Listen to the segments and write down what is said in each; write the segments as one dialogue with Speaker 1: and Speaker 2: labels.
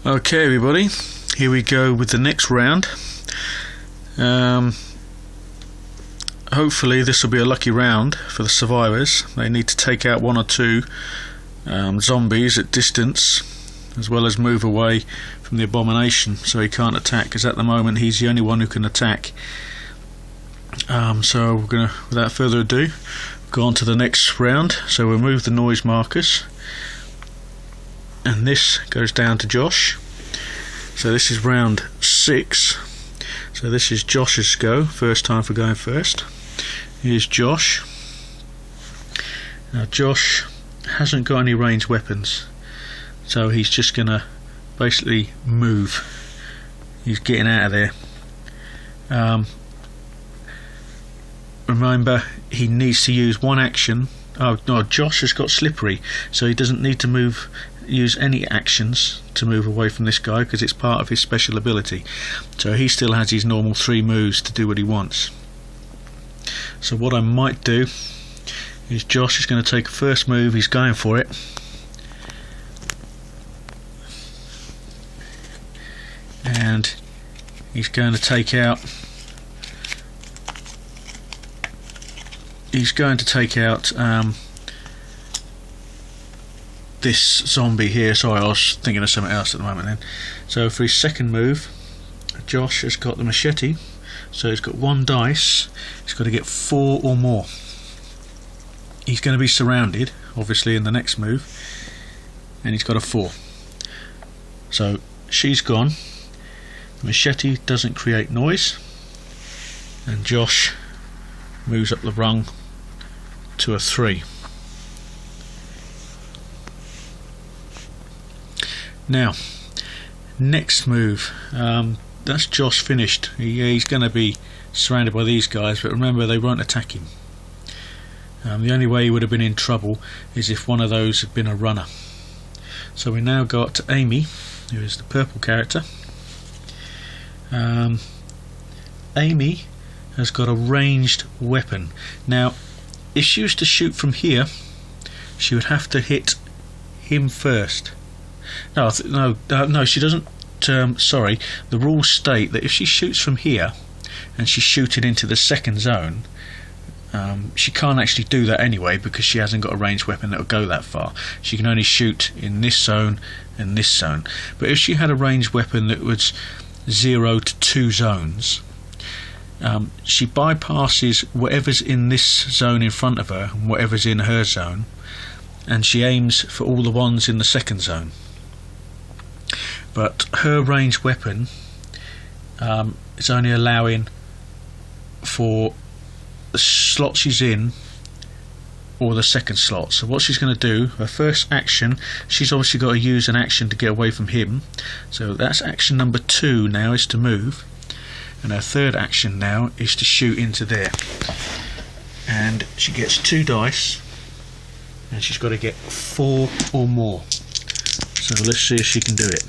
Speaker 1: Okay everybody, here we go with the next round. Hopefully this will be a lucky round for the survivors. They need to take out one or two zombies at distance, as well as move away from the abomination so he can't attack, because at the moment he's the only one who can attack. So we're going to, without further ado, go on to the next round. So we'll move the noise markers, and this goes down to Josh. So this is round 6. So this is Josh's go, first time for going first. Here's Josh. Now Josh hasn't got any ranged weapons, so he's just going to basically move. He's getting out of there. Remember, he needs to use one action. Oh no, Josh has got slippery, so he doesn't need to use any actions to move away from this guy, because it's part of his special ability. So he still has his normal 3 moves to do what he wants. So what I might do is Josh is going to take a first move. He's going for it. And he's going to take out this zombie here. Sorry, I was thinking of something else at the moment then. So for his second move, Josh has got the machete, so he's got 1 dice. He's got to get 4 or more. He's going to be surrounded obviously in the next move, and he's got a 4. So she's gone. The machete doesn't create noise, and Josh moves up the rung to a 3. Now, next move, that's Josh finished. He's going to be surrounded by these guys, but remember, they won't attack him. The only way he would have been in trouble is if one of those had been a runner. So we now got Amy, who is the purple character. Amy has got a ranged weapon. Now, if she was to shoot from here, she would have to hit him first. No, she doesn't. Sorry, the rules state that if she shoots from here and she's shooting into the second zone, she can't actually do that anyway, because she hasn't got a ranged weapon that will go that far. She can only shoot in this zone and this zone. But if she had a ranged weapon that was 0 to 2 zones, she bypasses whatever's in this zone in front of her and whatever's in her zone, and she aims for all the ones in the second zone. But her ranged weapon is only allowing for the slot she's in or the second slot. So what she's going to do, her first action, she's obviously got to use an action to get away from him. So that's action number 2 now, is to move. And her third action now is to shoot into there. And she gets 2 dice, and she's got to get 4 or more. So let's see if she can do it.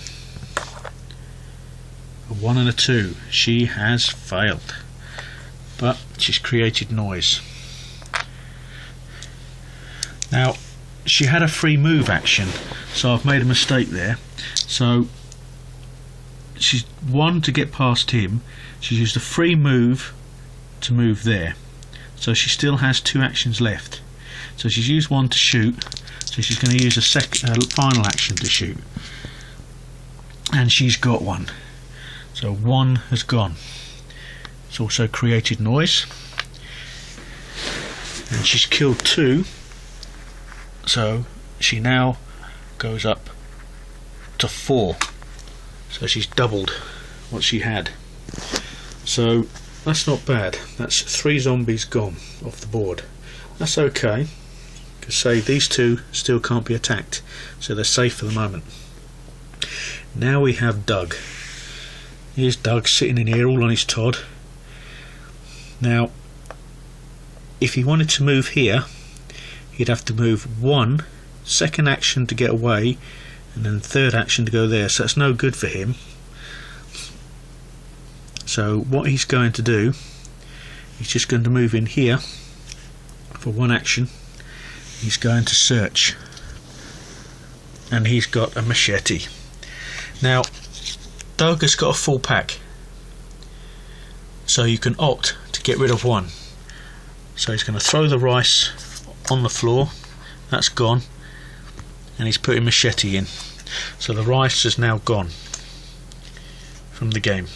Speaker 1: A 1 and a 2. She has failed, but she's created noise. Now, she had a free move action, so I've made a mistake there. So she's 1 to get past him. She's used a free move to move there, so she still has 2 actions left. So she's used 1 to shoot, so she's going to use a final action to shoot, and she's got 1. So 1 has gone. It's also created noise, and she's killed 2, so she now goes up to 4. So she's doubled what she had. So that's not bad. That's 3 zombies gone off the board. That's okay, because say these 2 still can't be attacked, so they're safe for the moment. Now we have Doug. Here's Doug sitting in here all on his Todd. Now, if he wanted to move here, he'd have to move 1 second action to get away, and then 3rd action to go there. So that's no good for him. So what he's going to do, he's just going to move in here for 1 action. He's going to search, and he's got a machete. Now Doug has got a full pack, so you can opt to get rid of one. So he's going to throw the rice on the floor, that's gone, and he's putting machete in. So the rice is now gone from the game.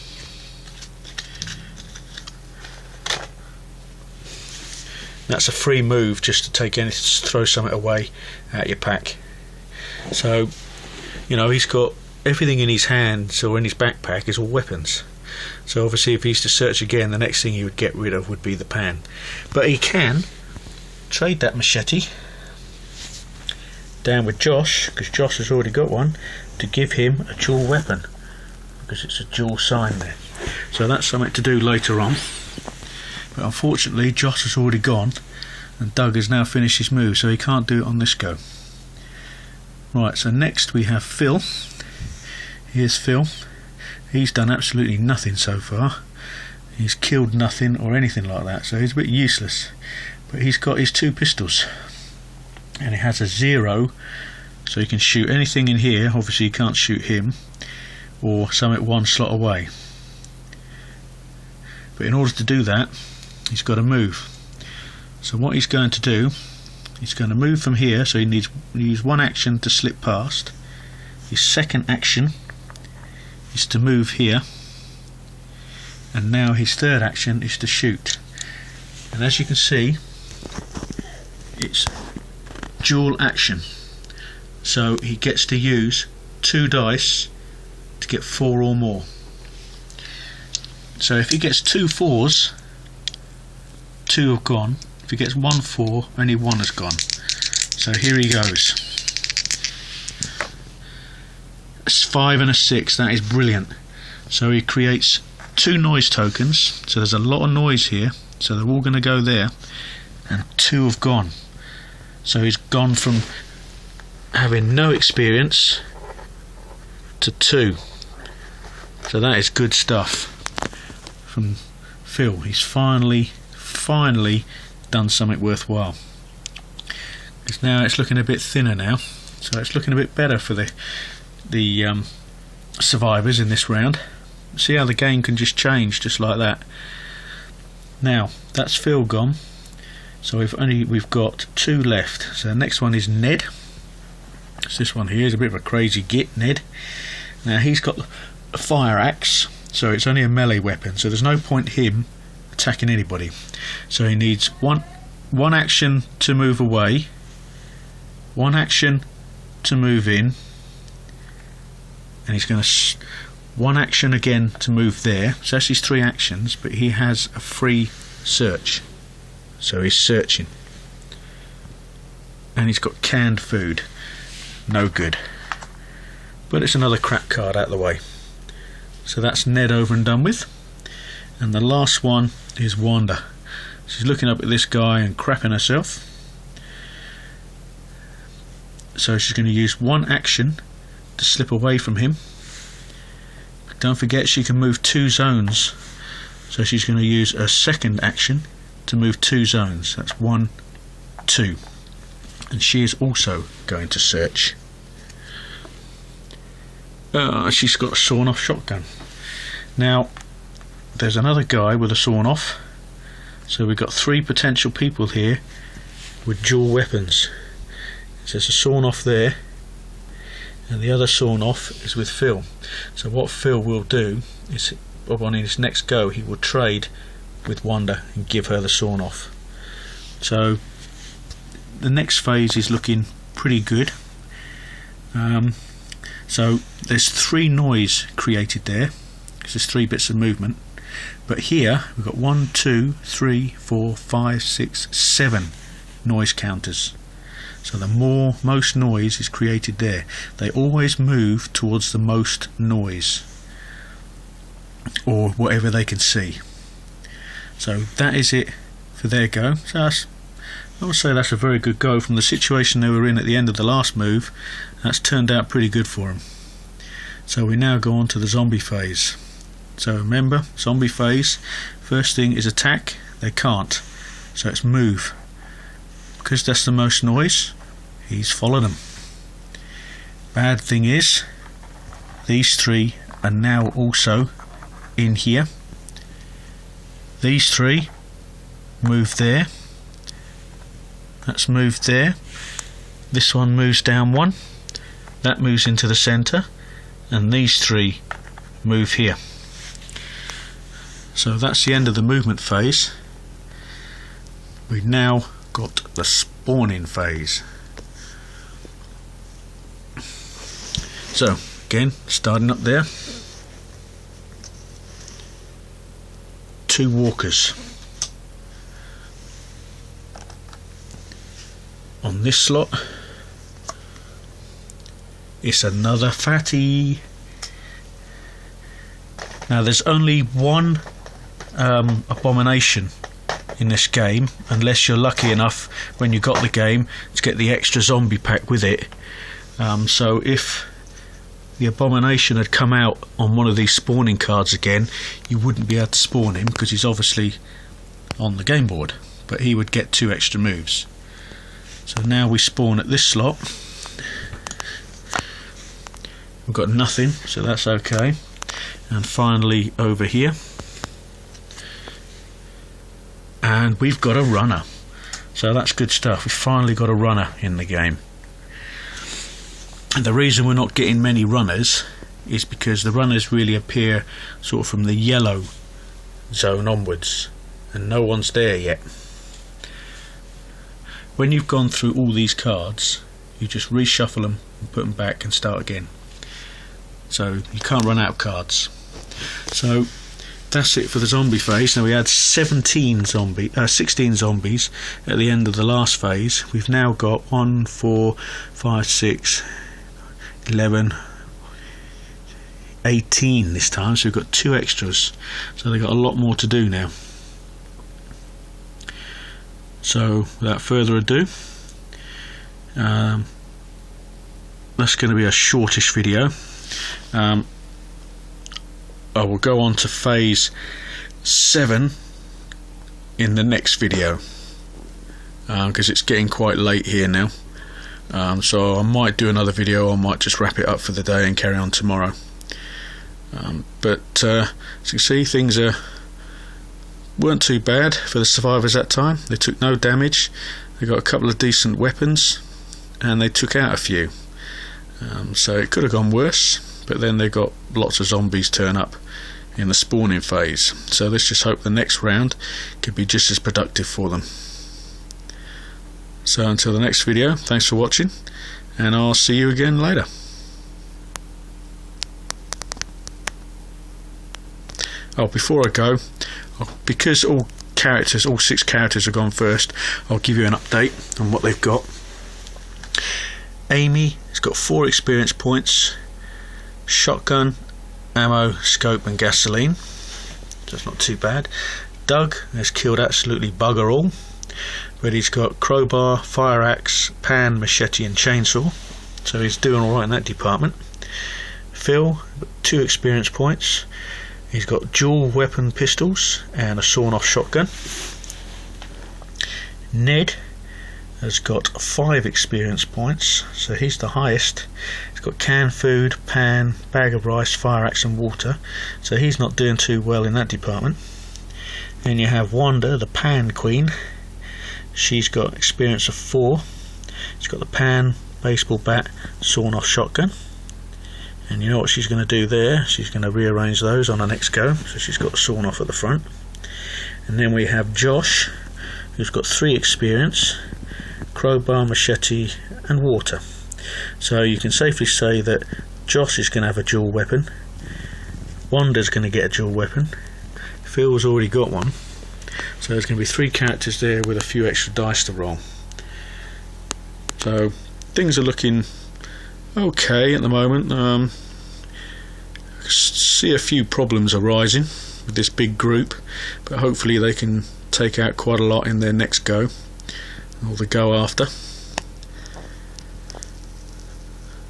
Speaker 1: That's a free move, just to take anything, throw something away out your pack. So, you know, he's got everything in his hands or in his backpack is all weapons. So obviously if he's to search again, the next thing he would get rid of would be the pan. But he can trade that machete down with Josh, because Josh has already got one, to give him a dual weapon, because it's a dual sign there. So that's something to do later on. But unfortunately Josh has already gone and Doug has now finished his move, so he can't do it on this go. Right, so next we have Phil. Here's Phil. He's done absolutely nothing so far. He's killed nothing or anything like that, so he's a bit useless. But he's got his 2 pistols and he has a 0, so he can shoot anything in here. Obviously you can't shoot him or something 1 slot away. But in order to do that, he's got to move. So what he's going to do, he's going to move from here, so he needs to use 1 action to slip past. His second action is to move here, and now his third action is to shoot. And as you can see, it's dual action, so he gets to use 2 dice to get 4 or more. So if he gets 2 4s, 2 have gone. If he gets 1 4, only 1 has gone. So here he goes. A 5 and a 6, that is brilliant. So he creates 2 noise tokens, so there's a lot of noise here, so they're all going to go there, and 2 have gone. So he's gone from having no experience to 2. So that is good stuff from Phil. He's finally done something worthwhile. Because now it's looking a bit thinner now, so it's looking a bit better for the survivors in this round. See how the game can just change just like that. Now that's Phil gone, so we've got 2 left. So the next one is Ned. So this one here is a bit of a crazy git, Ned. Now he's got a fire axe, so it's only a melee weapon, so there's no point him attacking anybody. So he needs one action to move away, 1 action to move in, and he's going to 1 action again to move there. So that's his 3 actions, but he has a free search, so he's searching. And he's got canned food, no good, but it's another crap card out of the way. So that's Ned over and done with. And the last one is Wanda. She's looking up at this guy and crapping herself. So she's going to use 1 action to slip away from him. Don't forget she can move 2 zones. So she's going to use a second action to move 2 zones. That's 1, 2. And she is also going to search. She's got a sawn off shotgun. Now there's another guy with a sawn off, so we've got 3 potential people here with dual weapons. So there's a sawn off there, and the other sawn off is with Phil. So what Phil will do is, on his next go, he will trade with Wanda and give her the sawn off. So the next phase is looking pretty good. So there's 3 noise created there, because there's 3 bits of movement. But here we've got 1, 2, 3, 4, 5, 6, 7 noise counters. So the most noise is created there. They always move towards the most noise, or whatever they can see. So that is it for their go. So I would say that's a very good go. From the situation they were in at the end of the last move, that's turned out pretty good for them. So we now go on to the zombie phase. So remember, zombie phase, first thing is attack. They can't, so it's move. Because that's the most noise, he's followed them. Bad thing is, These 3 are now also in here. These 3 move there. That's moved there. This one moves down 1. That moves into the centre. And these 3 move here. So that's the end of the movement phase. We've now got the spawning phase. So again, starting up there, 2 walkers. On this slot, it's another fatty. Now there's only one abomination in this game, unless you're lucky enough when you got the game to get the extra zombie pack with it. So if the abomination had come out on one of these spawning cards again, you wouldn't be able to spawn him because he's obviously on the game board, but he would get 2 extra moves. So now we spawn at this slot. We've got nothing, so that's okay. And finally over here, and we've got a runner, so that's good stuff. We've finally got a runner in the game. And the reason we're not getting many runners is because the runners really appear sort of from the yellow zone onwards, and no one's there yet. When you've gone through all these cards, you just reshuffle them and put them back and start again. So you can't run out of cards. So that's it for the zombie phase. Now we had 16 zombies at the end of the last phase. We've now got 1, 4, 5, 6, 11, 18 this time. So we've got 2 extras. So they've got a lot more to do now. So without further ado, that's going to be a shortish video. I will go on to phase 7 in the next video, because it's getting quite late here now. So I might do another video, I might just wrap it up for the day and carry on tomorrow. But as you can see, things weren't too bad for the survivors that time. They took no damage, they got a couple of decent weapons, and they took out a few. So it could have gone worse, but then they got lots of zombies turn up in the spawning phase. So let's just hope the next round could be just as productive for them. So until the next video, thanks for watching, and I'll see you again later. Oh, before I go, because all 6 characters have gone first, I'll give you an update on what they've got. Amy has got 4 experience points, shotgun, ammo, scope and gasoline, so it's not too bad. Doug has killed absolutely bugger all, but he's got crowbar, fire axe, pan, machete and chainsaw, so he's doing alright in that department. Phil, 2 experience points, he's got dual weapon pistols and a sawn off shotgun. Ned has got 5 experience points, so he's the highest. He's got canned food, pan, bag of rice, fire axe and water, so he's not doing too well in that department. Then you have Wanda, the pan queen. She's got experience of 4. She's got the pan, baseball bat, sawn off shotgun, and you know what she's going to do there? She's going to rearrange those on the next go, so she's got sawn off at the front. And then we have Josh, who's got 3 experience, crowbar, machete and water. So you can safely say that Josh is going to have a dual weapon, Wanda's going to get a dual weapon, Phil's already got one, so there's going to be 3 characters there with a few extra dice to roll. So things are looking okay at the moment. I see a few problems arising with this big group, but hopefully they can take out quite a lot in their next go, or the go after.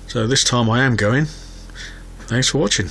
Speaker 1: So this time I am going. Thanks for watching.